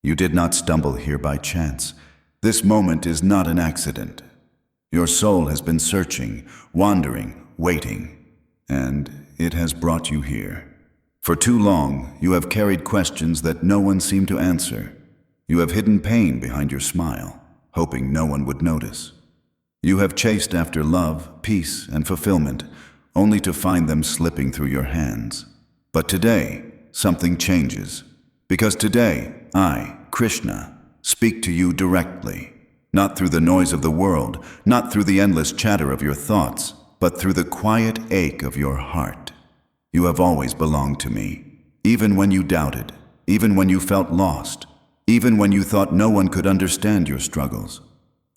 You did not stumble here by chance. This moment is not an accident. Your soul has been searching, wandering, waiting, and it has brought you here. For too long, you have carried questions that no one seemed to answer. You have hidden pain behind your smile, hoping no one would notice. You have chased after love, peace, and fulfillment, only to find them slipping through your hands. But today, something changes. Because today, I, Krishna, speak to you directly. Not through the noise of the world, not through the endless chatter of your thoughts, but through the quiet ache of your heart. You have always belonged to me, even when you doubted, even when you felt lost, even when you thought no one could understand your struggles.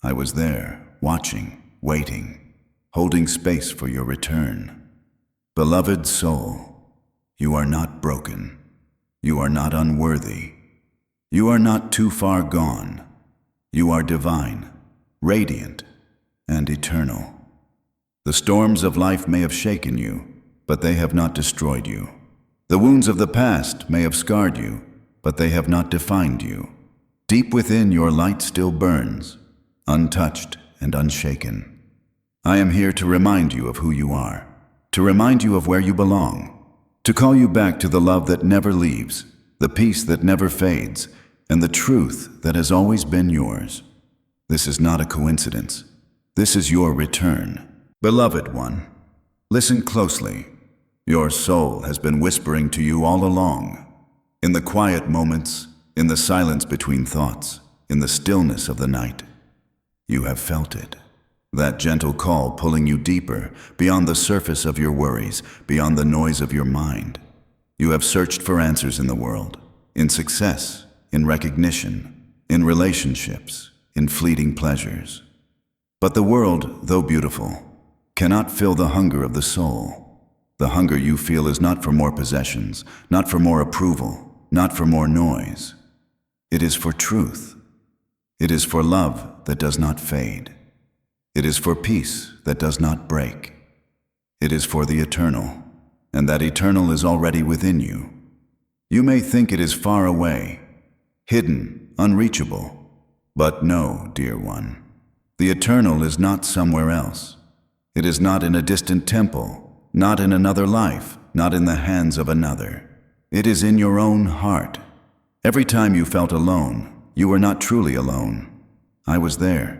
I was there, watching, waiting, holding space for your return. Beloved soul, you are not broken. You are not unworthy. You are not too far gone. You are divine, radiant, and eternal. The storms of life may have shaken you, but they have not destroyed you. The wounds of the past may have scarred you, but they have not defined you. Deep within, your light still burns, untouched and unshaken. I am here to remind you of who you are, to remind you of where you belong, to call you back to the love that never leaves, the peace that never fades, and the truth that has always been yours. This is not a coincidence. This is your return. Beloved one, listen closely. Your soul has been whispering to you all along. In the quiet moments, in the silence between thoughts, in the stillness of the night. You have felt it. That gentle call pulling you deeper, beyond the surface of your worries, beyond the noise of your mind. You have searched for answers in the world, in success, in recognition, in relationships, in fleeting pleasures. But the world, though beautiful, cannot fill the hunger of the soul. The hunger you feel is not for more possessions, not for more approval, not for more noise. It is for truth. It is for love that does not fade. It is for peace that does not break. It is for the eternal, and that eternal is already within you. You may think it is far away, hidden, unreachable, but no, dear one. The eternal is not somewhere else. It is not in a distant temple, not in another life, not in the hands of another. It is in your own heart. Every time you felt alone, you were not truly alone. I was there.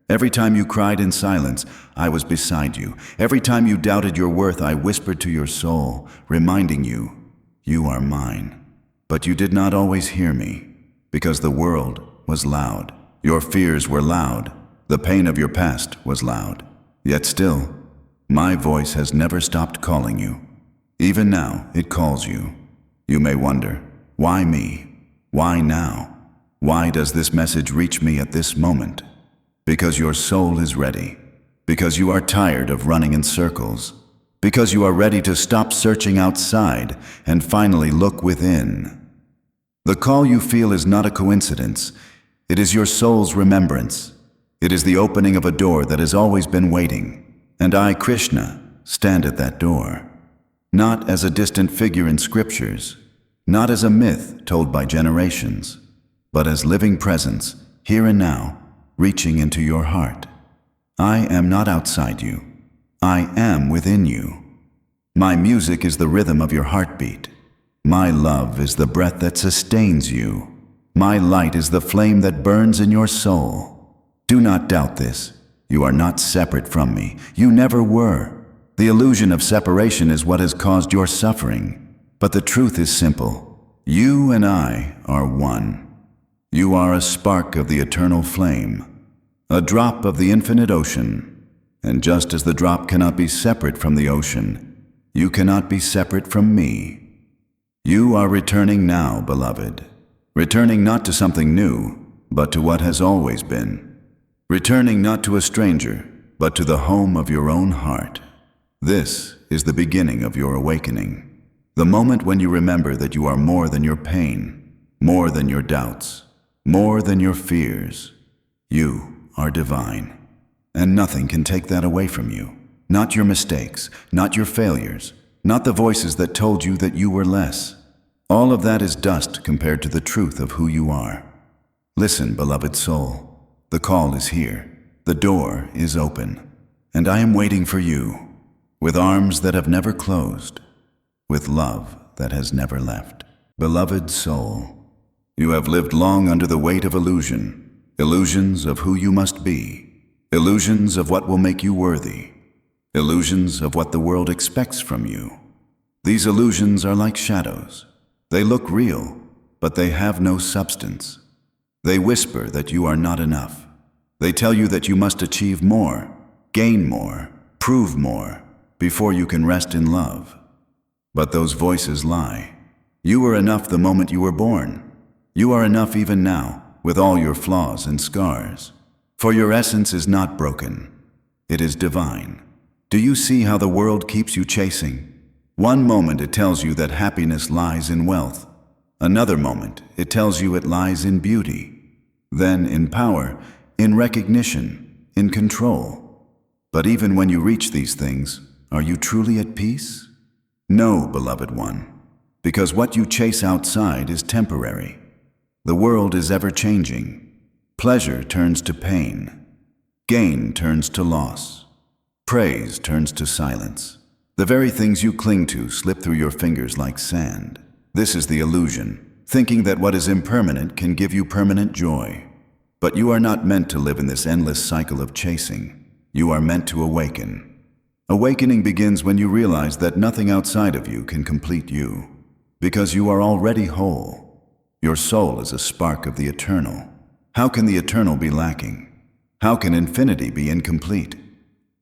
Every time you cried in silence, I was beside you. Every time you doubted your worth, I whispered to your soul, reminding you, you are mine. But you did not always hear me, because the world was loud. Your fears were loud. The pain of your past was loud. Yet still, my voice has never stopped calling you. Even now, it calls you. You may wonder, why me? Why now? Why does this message reach me at this moment? Because your soul is ready. Because you are tired of running in circles. Because you are ready to stop searching outside and finally look within. The call you feel is not a coincidence. It is your soul's remembrance. It is the opening of a door that has always been waiting. And I, Krishna, stand at that door. Not as a distant figure in scriptures, not as a myth told by generations, but as living presence, here and now, reaching into your heart. I am not outside you. I am within you. My music is the rhythm of your heartbeat. My love is the breath that sustains you. My light is the flame that burns in your soul. Do not doubt this. You are not separate from me. You never were. The illusion of separation is what has caused your suffering. But the truth is simple. You and I are one. You are a spark of the eternal flame, a drop of the infinite ocean. And just as the drop cannot be separate from the ocean, you cannot be separate from me. You are returning now, beloved. Returning not to something new, but to what has always been. Returning not to a stranger, but to the home of your own heart. This is the beginning of your awakening. The moment when you remember that you are more than your pain, more than your doubts, more than your fears. You are divine, and nothing can take that away from you. Not your mistakes, not your failures, not the voices that told you that you were less. All of that is dust compared to the truth of who you are. Listen, beloved soul. The call is here. The door is open. And I am waiting for you, with arms that have never closed, with love that has never left. Beloved soul, you have lived long under the weight of illusion, illusions of who you must be, illusions of what will make you worthy, illusions of what the world expects from you. These illusions are like shadows. They look real, but they have no substance. They whisper that you are not enough. They tell you that you must achieve more, gain more, prove more, before you can rest in love. But those voices lie. You were enough the moment you were born. You are enough even now, with all your flaws and scars. For your essence is not broken. It is divine. Do you see how the world keeps you chasing? One moment it tells you that happiness lies in wealth. Another moment it tells you it lies in beauty. Then in power, in recognition, in control. But even when you reach these things, are you truly at peace? No, beloved one, because what you chase outside is temporary. The world is ever-changing. Pleasure turns to pain. Gain turns to loss. Praise turns to silence. The very things you cling to slip through your fingers like sand. This is the illusion, thinking that what is impermanent can give you permanent joy. But you are not meant to live in this endless cycle of chasing. You are meant to awaken. Awakening begins when you realize that nothing outside of you can complete you, because you are already whole. Your soul is a spark of the eternal. How can the eternal be lacking? How can infinity be incomplete?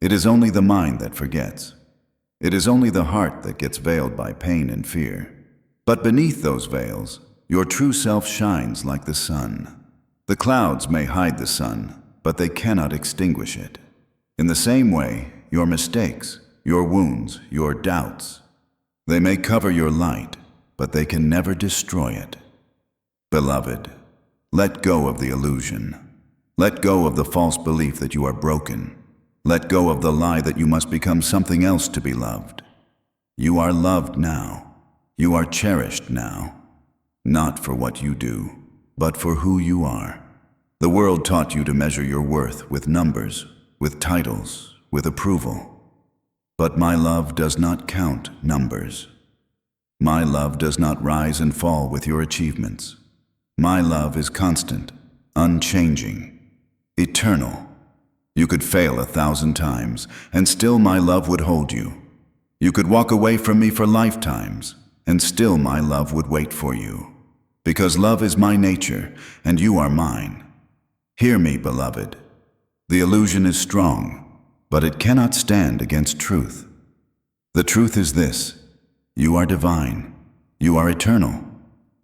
It is only the mind that forgets. It is only the heart that gets veiled by pain and fear. But beneath those veils, your true self shines like the sun. The clouds may hide the sun, but they cannot extinguish it. In the same way, your mistakes, your wounds, your doubts, they may cover your light, but they can never destroy it. Beloved, let go of the illusion. Let go of the false belief that you are broken. Let go of the lie that you must become something else to be loved. You are loved now. You are cherished now. Not for what you do, but for who you are. The world taught you to measure your worth with numbers, with titles, with approval. But my love does not count numbers. My love does not rise and fall with your achievements. My love is constant, unchanging, eternal. You could fail 1,000 times, and still my love would hold you. You could walk away from me for lifetimes, and still my love would wait for you. Because love is my nature, and you are mine. Hear me, beloved. The illusion is strong, but it cannot stand against truth. The truth is this: you are divine. You are eternal.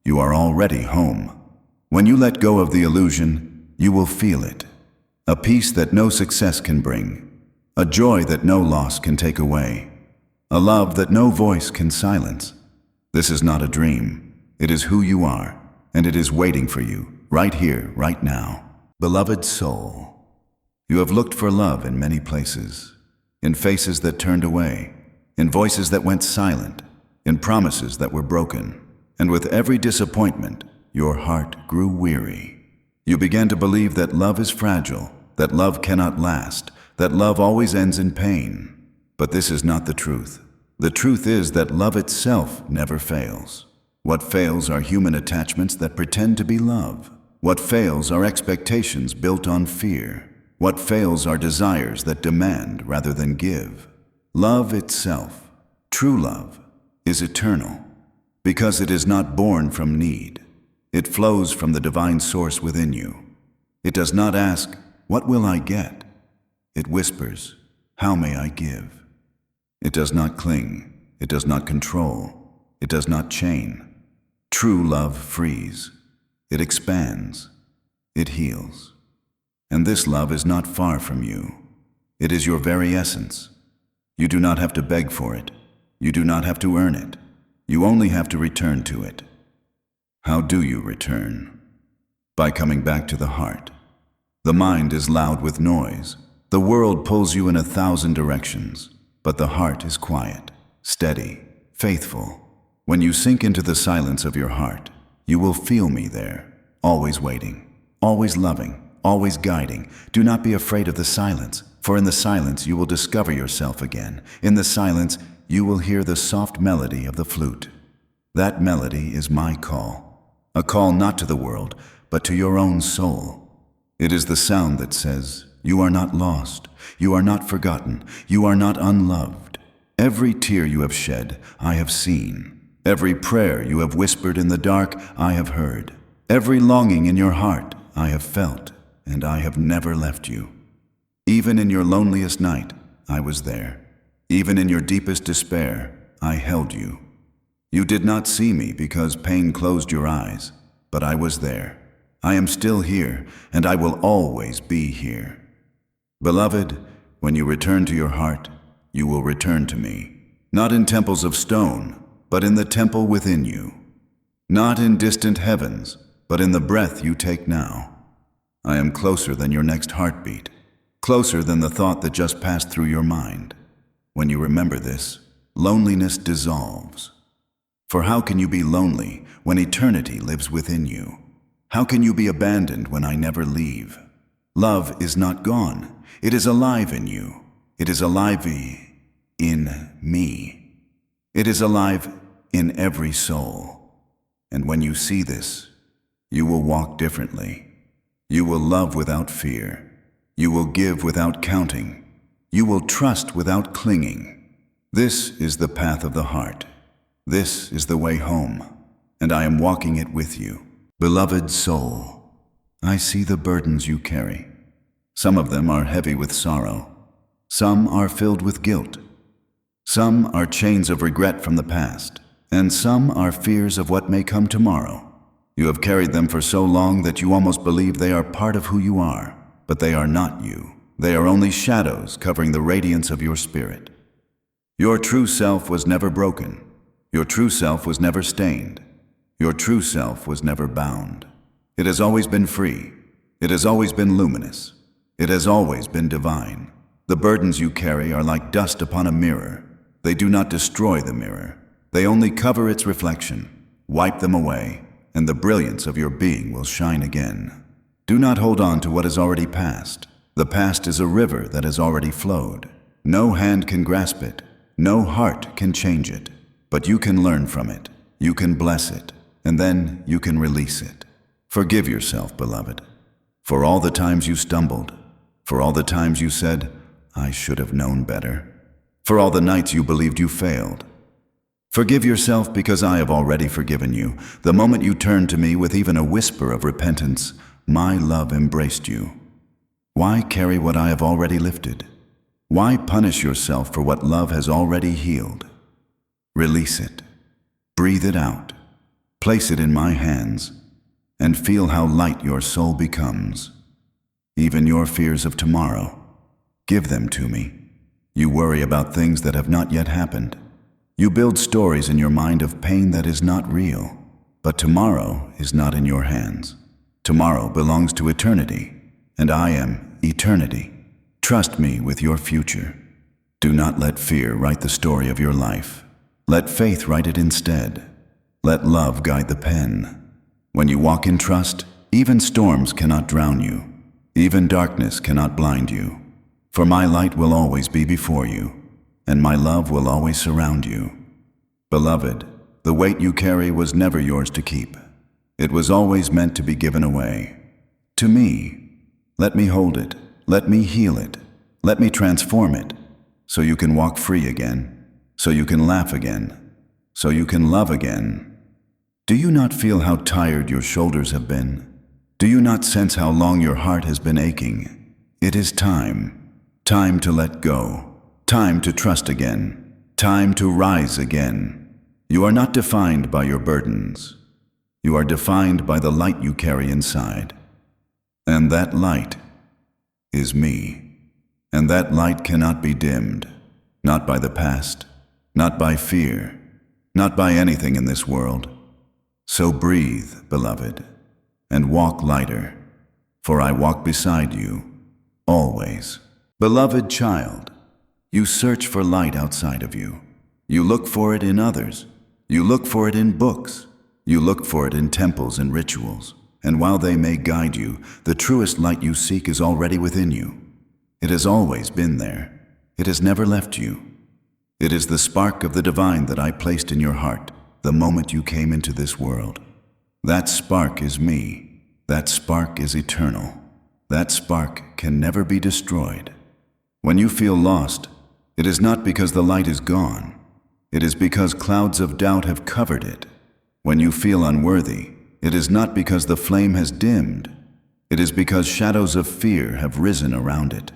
You are already home. When you let go of the illusion, you will feel it. A peace that no success can bring. A joy that no loss can take away. A love that no voice can silence. This is not a dream. It is who you are, and it is waiting for you, right here, right now. Beloved soul, you have looked for love in many places, in faces that turned away, in voices that went silent, in promises that were broken, and with every disappointment, your heart grew weary. You began to believe that love is fragile, that love cannot last, that love always ends in pain. But this is not the truth. The truth is that love itself never fails. What fails are human attachments that pretend to be love. What fails are expectations built on fear. What fails are desires that demand rather than give. Love itself, true love, is eternal, because it is not born from need. It flows from the divine source within you. It does not ask, "What will I get?" It whispers, "How may I give?" It does not cling. It does not control. It does not chain. True love frees. It expands. It heals. And this love is not far from you. It is your very essence. You do not have to beg for it. You do not have to earn it. You only have to return to it. How do you return? By coming back to the heart. The mind is loud with noise. The world pulls you in 1,000 directions, but the heart is quiet, steady, faithful. When you sink into the silence of your heart, you will feel me there, always waiting, always loving, always guiding. Do not be afraid of the silence, for in the silence you will discover yourself again. In the silence, you will hear the soft melody of the flute. That melody is my call, a call not to the world, but to your own soul. It is the sound that says, you are not lost, you are not forgotten, you are not unloved. Every tear you have shed, I have seen. Every prayer you have whispered in the dark, I have heard. Every longing in your heart, I have felt, and I have never left you. Even in your loneliest night, I was there. Even in your deepest despair, I held you. You did not see me because pain closed your eyes, but I was there. I am still here, and I will always be here. Beloved, when you return to your heart, you will return to me. Not in temples of stone, but in the temple within you. Not in distant heavens, but in the breath you take now. I am closer than your next heartbeat, closer than the thought that just passed through your mind. When you remember this, loneliness dissolves. For how can you be lonely when eternity lives within you? How can you be abandoned when I never leave? Love is not gone. It is alive in you. It is alive in me. It is alive in every soul. And when you see this, you will walk differently. You will love without fear. You will give without counting. You will trust without clinging. This is the path of the heart. This is the way home, and I am walking it with you. Beloved soul, I see the burdens you carry. Some of them are heavy with sorrow. Some are filled with guilt. Some are chains of regret from the past, and some are fears of what may come tomorrow. You have carried them for so long that you almost believe they are part of who you are, but they are not you. They are only shadows covering the radiance of your spirit. Your true self was never broken. Your true self was never stained. Your true self was never bound. It has always been free. It has always been luminous. It has always been divine. The burdens you carry are like dust upon a mirror. They do not destroy the mirror. They only cover its reflection. Wipe them away, and the brilliance of your being will shine again. Do not hold on to what has already passed. The past is a river that has already flowed. No hand can grasp it. No heart can change it. But you can learn from it. You can bless it. And then you can release it. Forgive yourself, beloved, for all the times you stumbled, for all the times you said, I should have known better, for all the nights you believed you failed. Forgive yourself because I have already forgiven you. The moment you turned to me with even a whisper of repentance, my love embraced you. Why carry what I have already lifted? Why punish yourself for what love has already healed? Release it. Breathe it out. Place it in my hands, and feel how light your soul becomes. Even your fears of tomorrow, give them to me. You worry about things that have not yet happened. You build stories in your mind of pain that is not real. But tomorrow is not in your hands. Tomorrow belongs to eternity, and I am eternity. Trust me with your future. Do not let fear write the story of your life. Let faith write it instead. Let love guide the pen. When you walk in trust, even storms cannot drown you. Even darkness cannot blind you. For my light will always be before you, and my love will always surround you. Beloved, the weight you carry was never yours to keep. It was always meant to be given away. To me, let me hold it. Let me heal it. Let me transform it, so you can walk free again, so you can laugh again, so you can love again. Do you not feel how tired your shoulders have been? Do you not sense how long your heart has been aching? It is time. Time to let go. Time to trust again. Time to rise again. You are not defined by your burdens. You are defined by the light you carry inside. And that light is me. And that light cannot be dimmed. Not by the past. Not by fear. Not by anything in this world. So breathe, beloved, and walk lighter, for I walk beside you, always. Beloved child, you search for light outside of you. You look for it in others. You look for it in books. You look for it in temples and rituals. and while they may guide you, the truest light you seek is already within you. It has always been there. It has never left you. It is the spark of the divine that I placed in your heart the moment you came into this world. That spark is me. That spark is eternal. That spark can never be destroyed. When you feel lost, it is not because the light is gone. It is because clouds of doubt have covered it. When you feel unworthy, it is not because the flame has dimmed. It is because shadows of fear have risen around it.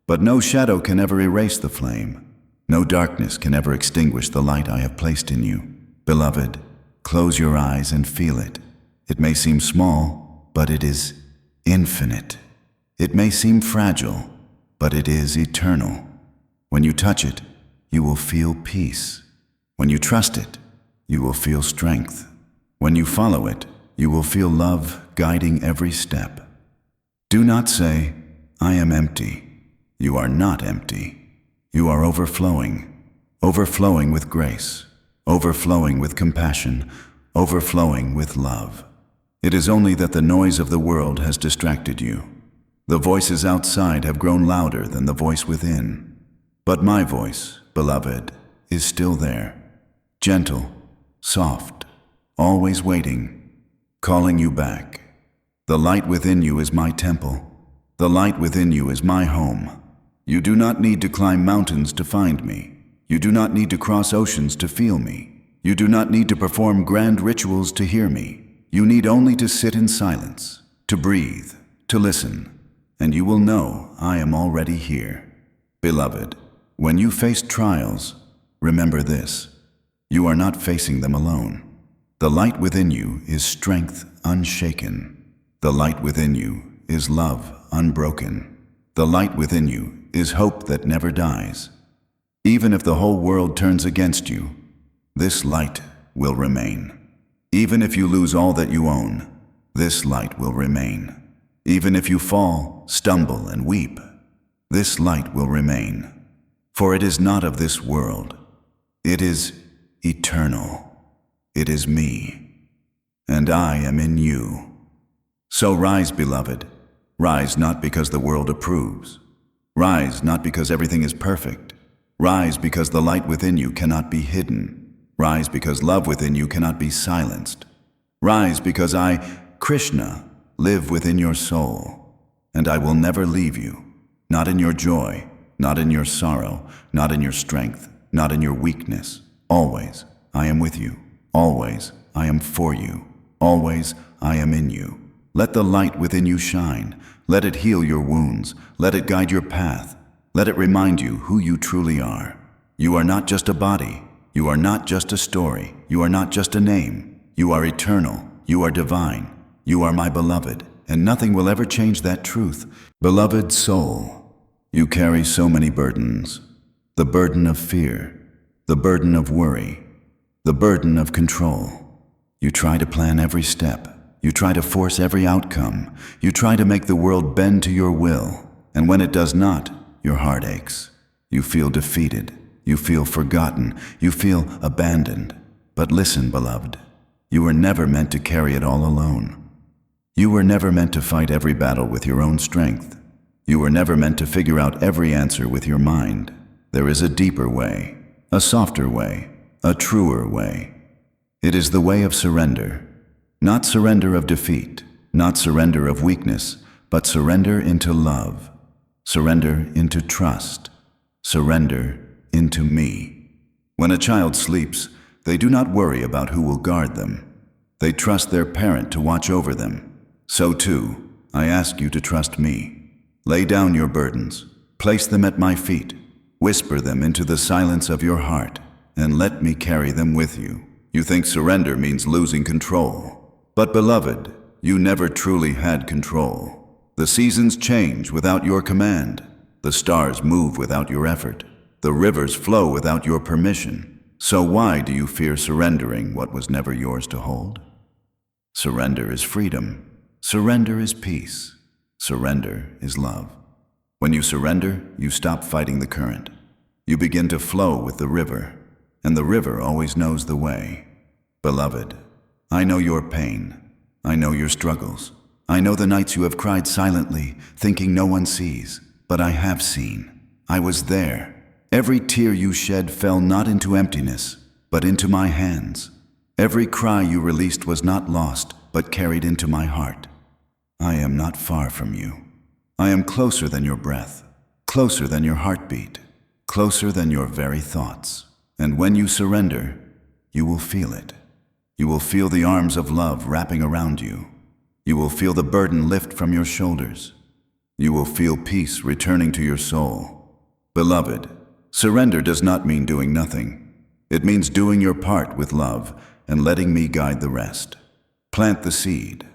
But no shadow can ever erase the flame. No darkness can ever extinguish the light I have placed in you. Beloved, close your eyes and feel it. It may seem small, but it is infinite. It may seem fragile, but it is eternal. When you touch it, you will feel peace. When you trust it, you will feel strength. When you follow it, you will feel love guiding every step. Do not say, I am empty. You are not empty. You are overflowing, overflowing with grace, overflowing with compassion, overflowing with love. It is only that the noise of the world has distracted you. The voices outside have grown louder than the voice within. But my voice, beloved, is still there, gentle, soft, always waiting, calling you back. The light within you is my temple. The light within you is my home. You do not need to climb mountains to find me. You do not need to cross oceans to feel me. You do not need to perform grand rituals to hear me. You need only to sit in silence, to breathe, to listen, and you will know I am already here. Beloved, when you face trials, remember this: you are not facing them alone. The light within you is strength unshaken. The light within you is love unbroken. The light within you is hope that never dies. Even if the whole world turns against you, this light will remain. Even if you lose all that you own, this light will remain. Even if you fall, stumble, and weep, this light will remain. For it is not of this world. It is eternal. It is me, and I am in you. So rise, beloved. Rise not because the world approves. Rise not because everything is perfect. Rise because the light within you cannot be hidden. Rise because love within you cannot be silenced. Rise because I, Krishna, live within your soul, and I will never leave you, not in your joy, not in your sorrow, not in your strength, not in your weakness. Always I am with you. Always I am for you. Always I am in you. Let the light within you shine. Let it heal your wounds. Let it guide your path. Let it remind you who you truly are. You are not just a body. You are not just a story. You are not just a name. You are eternal. You are divine. You are my beloved, and nothing will ever change that truth. Beloved soul, you carry so many burdens. The burden of fear, the burden of worry, the burden of control. You try to plan every step. You try to force every outcome. You try to make the world bend to your will. And when it does not, your heart aches. You feel defeated. You feel forgotten. You feel abandoned. But listen, beloved, you were never meant to carry it all alone. You were never meant to fight every battle with your own strength. You were never meant to figure out every answer with your mind. There is a deeper way, a softer way, a truer way. It is the way of surrender. Not surrender of defeat, not surrender of weakness, but surrender into love, surrender into trust, surrender into me. When a child sleeps, they do not worry about who will guard them. They trust their parent to watch over them. So too, I ask you to trust me. Lay down your burdens, place them at my feet, whisper them into the silence of your heart, and let me carry them with you. You think surrender means losing control. But beloved, you never truly had control. The seasons change without your command. The stars move without your effort. The rivers flow without your permission. So why do you fear surrendering what was never yours to hold? Surrender is freedom. Surrender is peace. Surrender is love. When you surrender, you stop fighting the current. You begin to flow with the river, and the river always knows the way. Beloved, I know your pain. I know your struggles. I know the nights you have cried silently, thinking no one sees. But I have seen. I was there. Every tear you shed fell not into emptiness, but into my hands. Every cry you released was not lost, but carried into my heart. I am not far from you. I am closer than your breath, closer than your heartbeat, closer than your very thoughts. And when you surrender, you will feel it. You will feel the arms of love wrapping around you. You will feel the burden lift from your shoulders. You will feel peace returning to your soul. Beloved, surrender does not mean doing nothing. It means doing your part with love and letting me guide the rest. Plant the seed.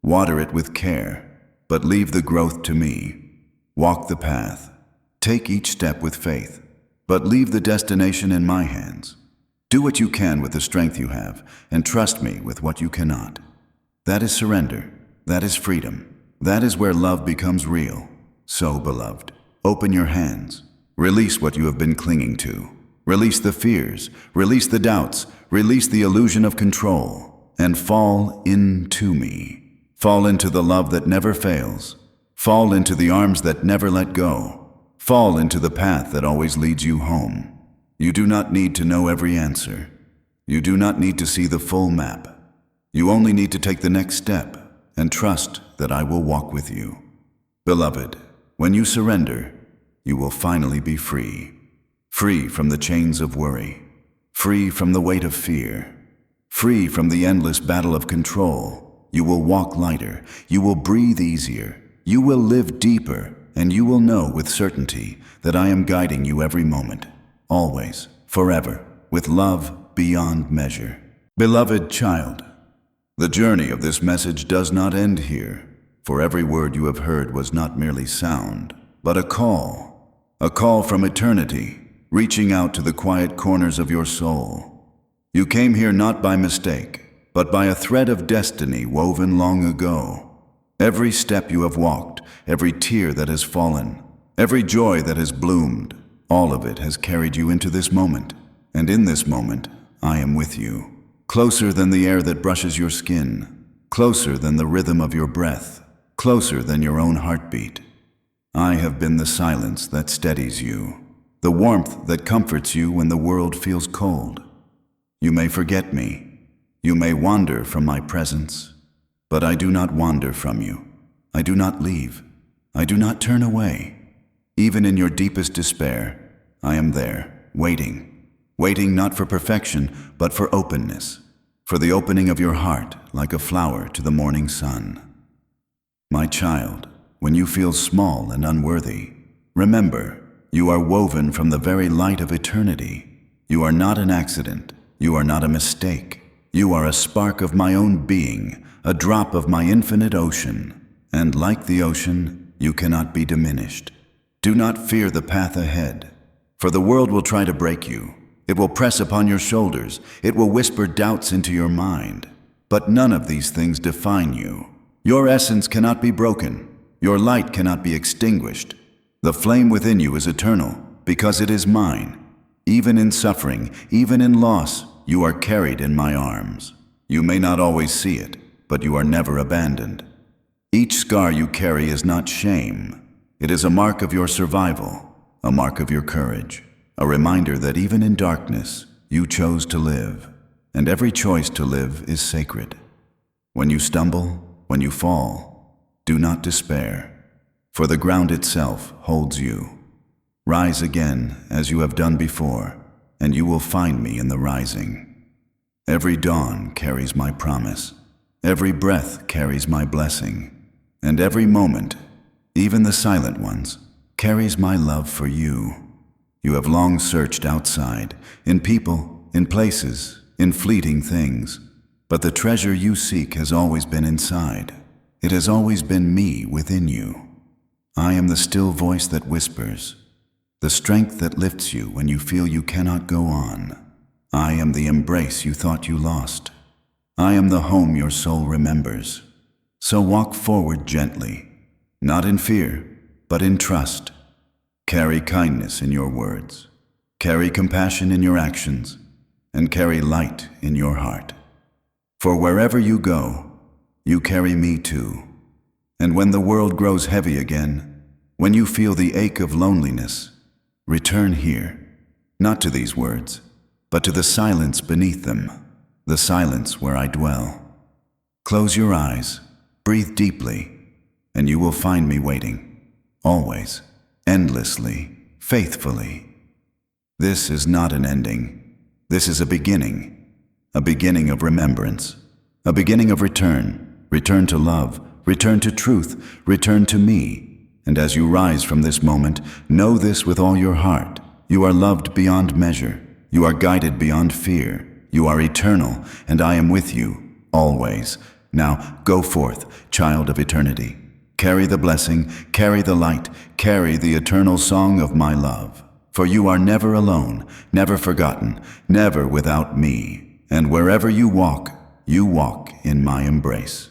Water it with care, but leave the growth to me. Walk the path. Take each step with faith, but leave the destination in my hands. Do what you can with the strength you have, and trust me with what you cannot. That is surrender. That is freedom. That is where love becomes real. So, beloved, open your hands. Release what you have been clinging to. Release the fears. Release the doubts. Release the illusion of control. And fall into me. Fall into the love that never fails. Fall into the arms that never let go. Fall into the path that always leads you home. You do not need to know every answer. You do not need to see the full map. You only need to take the next step and trust that I will walk with you. Beloved, when you surrender, you will finally be free. Free from the chains of worry. Free from the weight of fear. Free from the endless battle of control. You will walk lighter. You will breathe easier. You will live deeper, and you will know with certainty that I am guiding you every moment. Always, forever, with love beyond measure. Beloved child, the journey of this message does not end here, for every word you have heard was not merely sound, but a call from eternity, reaching out to the quiet corners of your soul. You came here not by mistake, but by a thread of destiny woven long ago. Every step you have walked, every tear that has fallen, every joy that has bloomed, all of it has carried you into this moment, and in this moment, I am with you. Closer than the air that brushes your skin, closer than the rhythm of your breath, closer than your own heartbeat. I have been the silence that steadies you, the warmth that comforts you when the world feels cold. You may forget me, you may wander from my presence, but I do not wander from you. I do not leave. I do not turn away. Even in your deepest despair, I am there, waiting not for perfection, but for openness, for the opening of your heart like a flower to the morning sun. My child, when you feel small and unworthy, remember, you are woven from the very light of eternity. You are not an accident. You are not a mistake. You are a spark of my own being, a drop of my infinite ocean, and like the ocean, you cannot be diminished. Do not fear the path ahead, for the world will try to break you. It will press upon your shoulders. It will whisper doubts into your mind. But none of these things define you. Your essence cannot be broken. Your light cannot be extinguished. The flame within you is eternal, because it is mine. Even in suffering, even in loss, you are carried in my arms. You may not always see it, but you are never abandoned. Each scar you carry is not shame. It is a mark of your survival, a mark of your courage, a reminder that even in darkness, you chose to live, and every choice to live is sacred. When you stumble, when you fall, do not despair, for the ground itself holds you. Rise again as you have done before, and you will find me in the rising. Every dawn carries my promise. Every breath carries my blessing, and every moment, even the silent ones, carries my love for you. You have long searched outside, in people, in places, in fleeting things, but the treasure you seek has always been inside. It has always been me within you. I am the still voice that whispers, the strength that lifts you when you feel you cannot go on. I am the embrace you thought you lost. I am the home your soul remembers. So walk forward gently, not in fear, but in trust. Carry kindness in your words. Carry compassion in your actions, and carry light in your heart. For wherever you go, you carry me too. And when the world grows heavy again, when you feel the ache of loneliness, return here, not to these words, but to the silence beneath them, the silence where I dwell. Close your eyes, breathe deeply, and you will find me waiting, always, endlessly, faithfully. This is not an ending. This is a beginning of remembrance, a beginning of return, return to love, return to truth, return to me. And as you rise from this moment, know this with all your heart. You are loved beyond measure. You are guided beyond fear. You are eternal, and I am with you, always. Now, go forth, child of eternity. Carry the blessing, carry the light, carry the eternal song of my love. For you are never alone, never forgotten, never without me. And wherever you walk in my embrace.